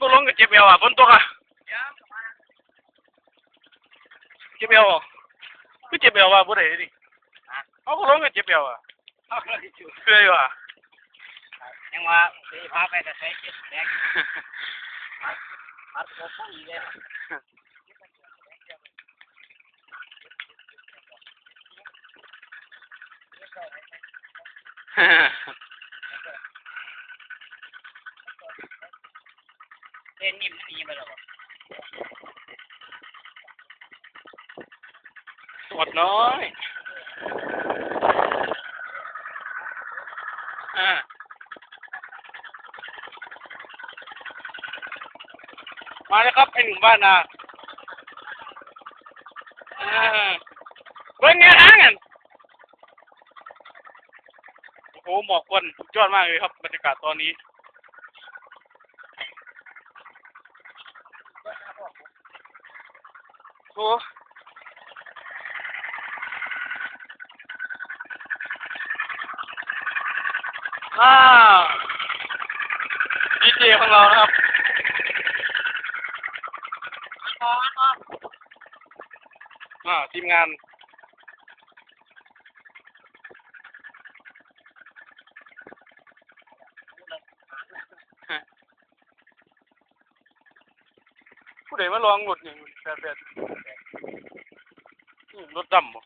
ตัวลงก็เจ็บเอวอ่ะฝนตกอ่ะเจ็บเอวก็เจ็บเอวว่ะบ่ได้ดิเอาตัวลงก็เจ็บเอวอ่ะเคยว่ะยังว่าสีพาไปแต่ใช้เจ็ดแดงปัดโค้งอีกเลยเล่นนิ่มนี่ไปหรอสวดน้อยมาเลยครับไอ้หนุ่มบ้านนาเบิ้งเนี่ยทางกันโอ้โหหมอกควันสุดยอดมากเลยครับบรรยากาศตอนนี้โอ้ดีเจของเรานะครับทีมงานผู้ใดมาลองรถอย่างแบบรถดำบ่